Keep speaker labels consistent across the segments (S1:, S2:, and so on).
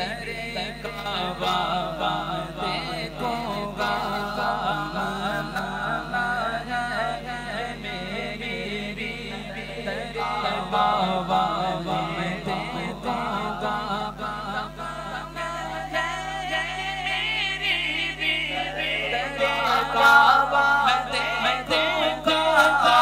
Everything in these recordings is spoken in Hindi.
S1: तेरे काबा देखूंगा, मनाना है मेरी भी तेरे काबा मैं देखूंगा, मेरी भी तेरे काबा मैं देखूंगा।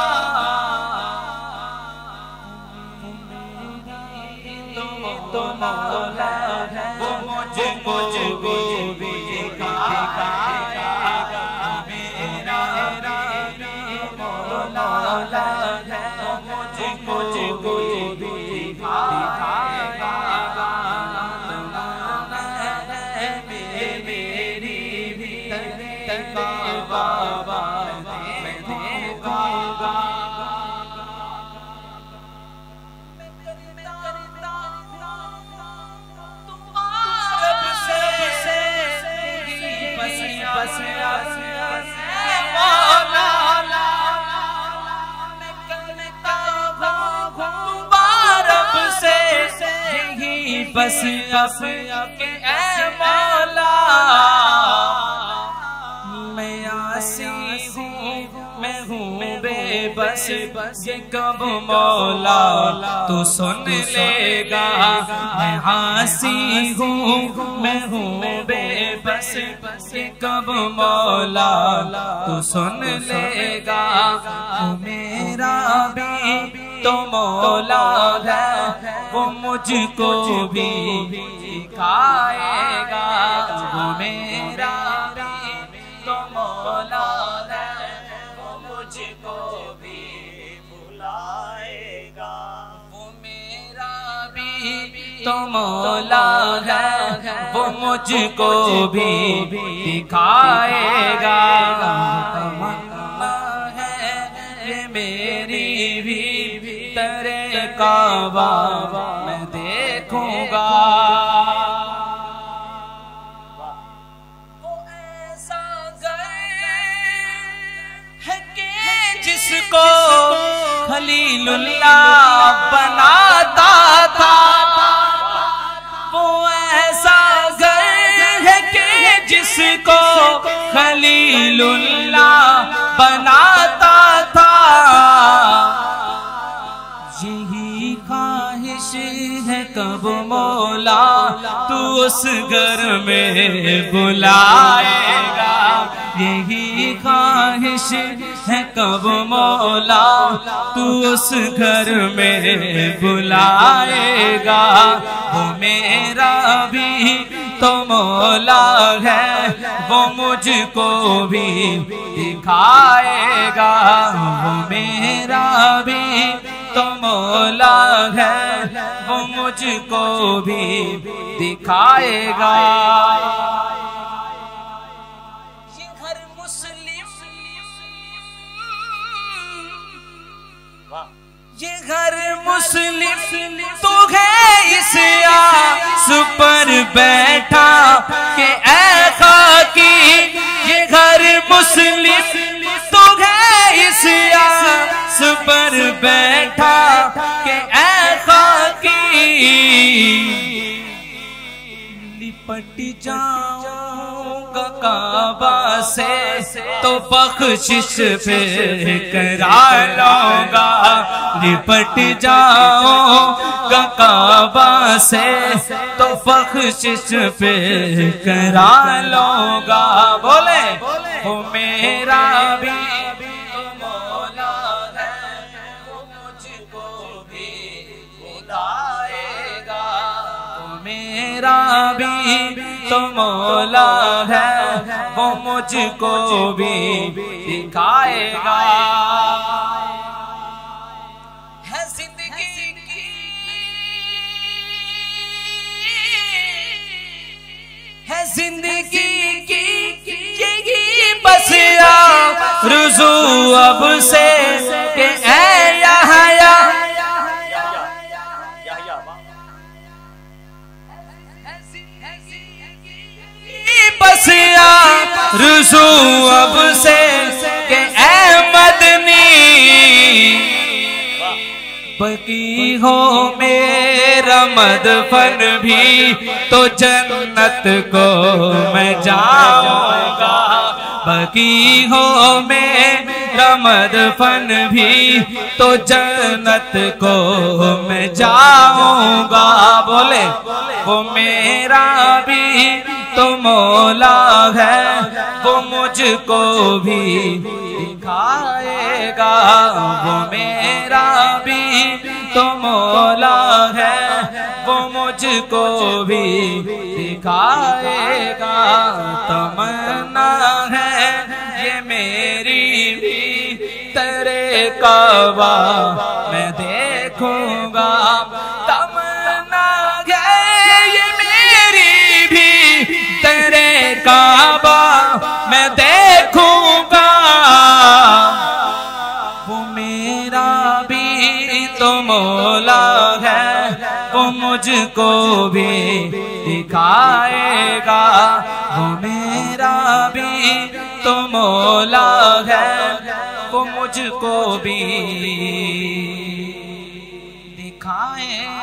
S1: तो मौला है वो मुझको भी दिखाएगा, मेरा मौला है वो मुझको भी दिखाएगा, मेरी भी तेरे काबा मैं देखूंगा। बस के ऐ मौला मैं आसी हूँ, मैं हूँ बेबस, ये कब मौला तू सुन लेगा। मैं आसी हूँ, मैं हूँ बेबस, ये कब मौला तू सुन लेगा। वो मेरा भी तो मौला है वो मुझको भी दिखाएगा, वो मेरा भी तो मौला है वो मुझको भी बुलाएगा, वो मेरा भी तो मौला है वो मुझको भी दिखाएगा। तमन्ना है ये मेरी भी तेरे काबा मैं देखूंगा। वो ऐसा घर है कि जिसको खलीलुल्लाह बनाता था, वो ऐसा घर है कि जिसको खलीलुल्लाह बनाता था। यही ख्वाहिश है कब मौला तू उस घर में बुलाएगा, यही ख्वाहिश है कब मौला तू उस घर में बुलाएगा। वो मेरा भी तो मौला है वो मुझको भी दिखाएगा, वो मेरा भी तो मौला है वो मुझको भी दिखाएगा। ये घर मुस्लिम, ये घर मुस्लिम तो है इस आस पर बैठा के ऐ खाकी, ये घर मुस्लिम तो है इस आस पर बैठा के ऐ खाकी। लिपट जाऊंगा काबा से तो बख्शिश पे करा लूंगा, लिपट जाऊंगा काबा से तो बख्शिश पे करा लूंगा। बोले वो मेरा भी तो मौला है वो मुझको भी बुलाएगा, वो मेरा भी तो मौला है वो मुझको भी दिखाएगा। है जिंदगी की है जिंदगी की यही बस रुजू अब से के ऐ यहया, बस रुजू अब से के ऐ मदनी, बकी हो मेरा मदफन भी तो जन्नत को मैं जाऊंगा, बकी हो मेरा मदफन भी तो जन्नत को मैं जाऊंगा। बोले वो मेरा भी तो मौला है, वो मुझको भी दिखाएगा। वो मेरा भी तो मौला है, वो मुझको भी दिखाएगा। तमन्ना है ये मेरी भी तेरे काबा मैं देखूंगा। तमन्ना है ये मेरी भी तेरे काबा मैं देखूंगा। वो मेरा भी तो मौला है, वो मुझको भी दिखाएगा। वो मेरा भी तो मौला है, वो मुझको भी दिखाएगा।